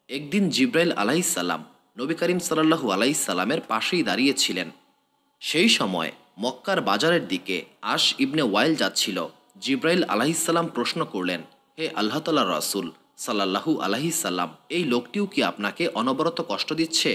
একদিন জিব্রাইল আলাইহিস সালাম নবী করিম সাল্লাল্লাহু আলাইহিস সাল্লামের পাশেই দাঁড়িয়েছিলেন। সেই সময় মক্কার বাজারের দিকে আশ ইবনে ওয়াইল যাচ্ছিল। জিব্রাইল আলাইহিস সালাম প্রশ্ন করলেন, হে আল্লাহ তাআলার রাসূল সাল্লাল্লাহু আলাইহিস সাল্লাম, এই লোকটিও কি আপনাকে অনবরত কষ্ট দিচ্ছে?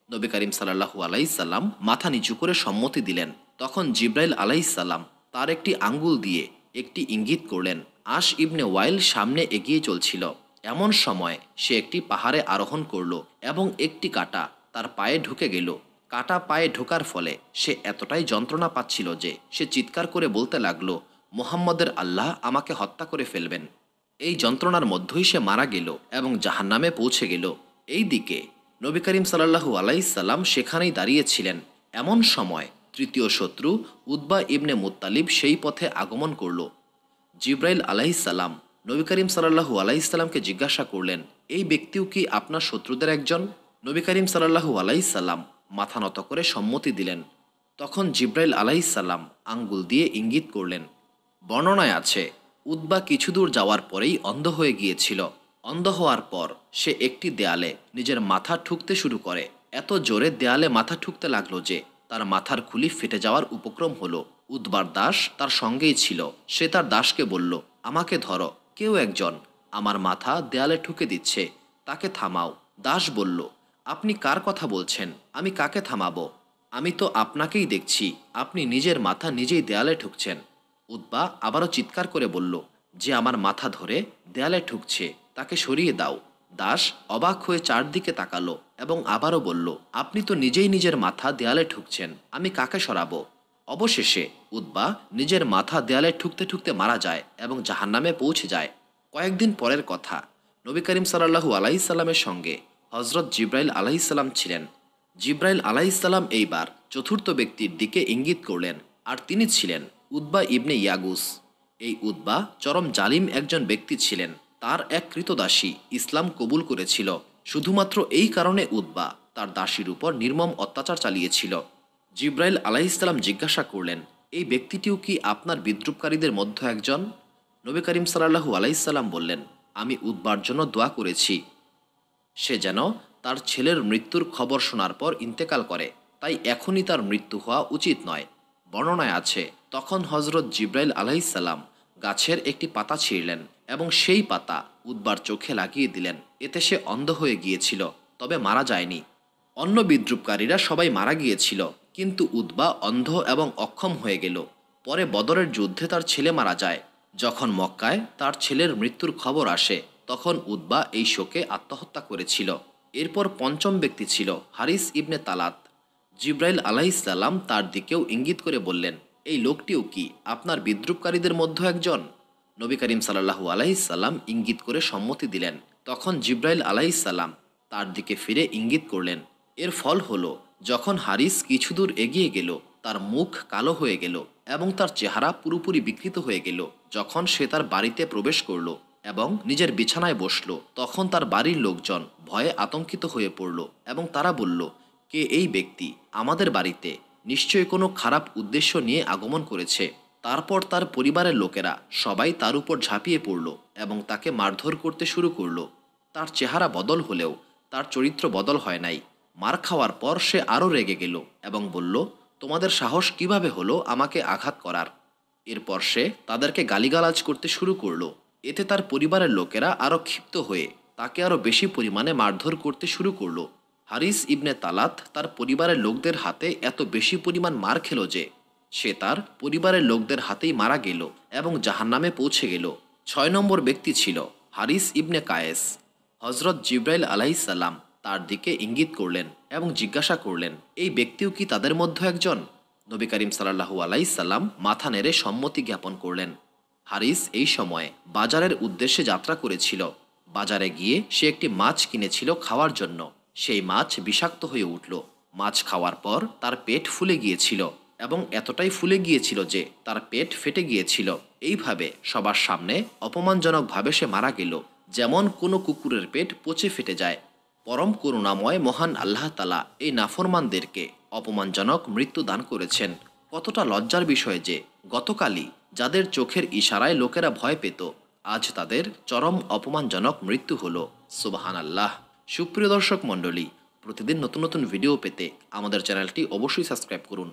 নবী করিম সাল্লাল্লাহু আলাইহিস সাল্লাম মাথা নিচু করে সম্মতি দিলেন। তখন জিব্রাইল আলাইহিস সালাম তার একটি আঙ্গুল দিয়ে একটি ইঙ্গিত করলেন। আশ ইবনে ওয়াইল সামনে এগিয়ে চলছিল। এমন সময় সে একটি পাহাড়ে আরোহণ করল এবং একটি কাঁটা তার পায়ে ঢুকে গেল। কাঁটা পায়ে ঢোকার ফলে সে এতটাই যন্ত্রণা পাচ্ছিল যে সে চিৎকার করে বলতে লাগলো, মুহাম্মদের আল্লাহ আমাকে হত্যা করে ফেলবেন। এই যন্ত্রণার মধ্যেই সে মারা গেল এবং জাহান্নামে পৌঁছে গেল। এই দিকে নবী করিম সাল্লাল্লাহু আলাইহিস সাল্লাম সেখানেই দাঁড়িয়েছিলেন। এমন সময় তৃতীয় শত্রু উতবা ইবনে মুত্তালিব সেই পথে আগমন করল। জিব্রাইল আলাইহিস সালাম নবী করিম সাল্লাল্লাহু আলাইহিস সাল্লামকে জিজ্ঞাসা করলেন, এই ব্যক্তিও কি আপনার শত্রুদের একজন? নবী করিম সাল্লাল্লাহু আলাইহিস সাল্লাম মাথা নত করে সম্মতি দিলেন। তখন জিব্রাইল আলাইহিস সালাম আঙ্গুল দিয়ে ইঙ্গিত করলেন। বর্ণনায় আছে, উতবা কিছু দূর যাওয়ার পরেই অন্ধ হয়ে গিয়েছিল। অন্ধ হওয়ার পর সে একটি দেয়ালে নিজের মাথা ঠুকতে শুরু করে। এত জোরে দেয়ালে মাথা ঠুকতে লাগলো যে তার মাথার খুলি ফেটে যাওয়ার উপক্রম হলো। উতবার দাস তার সঙ্গেই ছিল। সে তার দাসকে বলল, আমাকে ধরো, কেউ একজন আমার মাথা দেয়ালে ঠুকে দিচ্ছে, তাকে থামাও। দাস বলল, আপনি কার কথা বলছেন? আমি কাকে থামাবো? আমি তো আপনাকেই দেখছি, আপনি নিজের মাথা নিজেই দেয়ালে ঠুকছেন। উতবা আবারও চিৎকার করে বলল, যে আমার মাথা ধরে দেয়ালে ঠুকছে তাকে সরিয়ে দাও। দাস অবাক হয়ে চারদিকে তাকালো এবং আবারও বলল, আপনি তো নিজেই নিজের মাথা দেয়ালে ঠুকছেন, আমি কাকে সরাবো? অবশেষে উতবা নিজের মাথা দেয়ালে ঠুকতে ঠুকতে মারা যায় এবং জাহান্নামে পৌঁছে যায়। কয়েকদিন পরের কথা, নবী করিম সাল্লাল্লাহু আলাইহিস সাল্লামের সঙ্গে হজরত জিব্রাইল আলাইহিস সালাম ছিলেন। জিব্রাইল আলাইহিস সালাম এইবার চতুর্থ ব্যক্তির দিকে ইঙ্গিত করলেন, আর তিনি ছিলেন উতবা ইবনে ইয়াগুস। এই উতবা চরম জালিম একজন ব্যক্তি ছিলেন। তার এক কৃতদাসী ইসলাম কবুল করেছিল। শুধুমাত্র এই কারণে উতবা তার দাসীর উপর নির্মম অত্যাচার চালিয়েছিল। জিব্রাইল আলাইহিস সালাম জিজ্ঞাসা করলেন, এই ব্যক্তিটিও কি আপনার বিদ্রুপকারীদের মধ্যে একজন? নবী করিম সাল্লাল্লাহু আলাইহিস সাল্লাম বললেন, আমি উতবার জন্য দোয়া করেছি, সে যেন তার ছেলের মৃত্যুর খবর শোনার পর ইন্তেকাল করে, তাই এখনই তার মৃত্যু হওয়া উচিত নয়। বর্ণনায় আছে, তখন হজরত জিব্রাইল আলাইহিস সালাম গাছের একটি পাতা ছিঁড়লেন এবং সেই পাতা উতবার চোখে লাগিয়ে দিলেন। এতে সে অন্ধ হয়ে গিয়েছিল, তবে মারা যায়নি। অন্য বিদ্রুপকারীরা সবাই মারা গিয়েছিল, কিন্তু উতবা অন্ধ এবং অক্ষম হয়ে গেল। পরে বদরের যুদ্ধে তার ছেলে মারা যায়। যখন মক্কায় তার ছেলের মৃত্যুর খবর আসে, তখন উতবা এই শোকে আত্মহত্যা করেছিল। এরপর পঞ্চম ব্যক্তি ছিল হারিস ইবনে তালাত। জিব্রাইল আলাইহিস সালাম তার দিকেও ইঙ্গিত করে বললেন, এই লোকটিও কি আপনার বিদ্রুপকারীদের মধ্যে একজন? নবী করিম সাল্লাল্লাহু আলাইহিস সাল্লাম ইঙ্গিত করে সম্মতি দিলেন। তখন জিব্রাইল আলাইহিস সালাম তার দিকে ফিরে ইঙ্গিত করলেন। এর ফল হলো, যখন হারিস কিছু দূর এগিয়ে গেল, তার মুখ কালো হয়ে গেল এবং তার চেহারা পুরোপুরি বিকৃত হয়ে গেল। যখন সে তার বাড়িতে প্রবেশ করল এবং নিজের বিছানায় বসল, তখন তার বাড়ির লোকজন ভয়ে আতঙ্কিত হয়ে পড়ল এবং তারা বলল, কে এই ব্যক্তি? আমাদের বাড়িতে নিশ্চয়ই কোনো খারাপ উদ্দেশ্য নিয়ে আগমন করেছে। তারপর তার পরিবারের লোকেরা সবাই তার উপর ঝাঁপিয়ে পড়ল এবং তাকে মারধর করতে শুরু করল। তার চেহারা বদল হলেও তার চরিত্র বদল হয় নাই। মার খাওয়ার পর সে আরও রেগে গেল এবং বলল, তোমাদের সাহস কিভাবে হলো আমাকে আঘাত করার? এরপর সে তাদেরকে গালিগালাজ করতে শুরু করলো। এতে তার পরিবারের লোকেরা আরও ক্ষিপ্ত হয়ে তাকে আরও বেশি পরিমাণে মারধর করতে শুরু করলো। হারিস ইবনে তালাত তার পরিবারের লোকদের হাতে এত বেশি পরিমাণ মার খেল যে সে তার পরিবারের লোকদের হাতেই মারা গেল এবং জাহান্নামে পৌঁছে গেল। ৬ নম্বর ব্যক্তি ছিল হারিস ইবনে কায়েস। হজরত জিব্রাইল আলাইহিসসালাম তার দিকে ইঙ্গিত করলেন এবং জিজ্ঞাসা করলেন, এই ব্যক্তিও কি তাদের মধ্যে একজন? নবী করিম সাল্লাল্লাহু আলাইহিসসালাম মাথা নেড়ে সম্মতি জ্ঞাপন করলেন। হারিস এই সময়ে বাজারের উদ্দেশ্যে যাত্রা করেছিল। বাজারে গিয়ে সে একটি মাছ কিনেছিল খাওয়ার জন্য। সেই মাছ বিষাক্ত হয়ে উঠল। মাছ খাওয়ার পর তার পেট ফুলে গিয়েছিল এবং এতটাই ফুলে গিয়েছিল যে তার পেট ফেটে গিয়েছিল। এইভাবে সবার সামনে অপমানজনকভাবে সে মারা গেল, যেমন কোনো কুকুরের পেট পচে ফেটে যায়। পরম করুণাময় মহান আল্লাহ তাআলা এই নাফরমানদেরকে অপমানজনক মৃত্যু দান করেছেন। কতটা লজ্জার বিষয় যে গতকালই যাদের চোখের ইশারায় লোকেরা ভয় পেত, আজ তাদের চরম অপমানজনক মৃত্যু হলো। সুবহানাল্লাহ। সুপ্রিয় দর্শক মণ্ডলী, প্রতিদিন নতুন নতুন ভিডিও পেতে আমাদের চ্যানেলটি অবশ্যই সাবস্ক্রাইব করুন।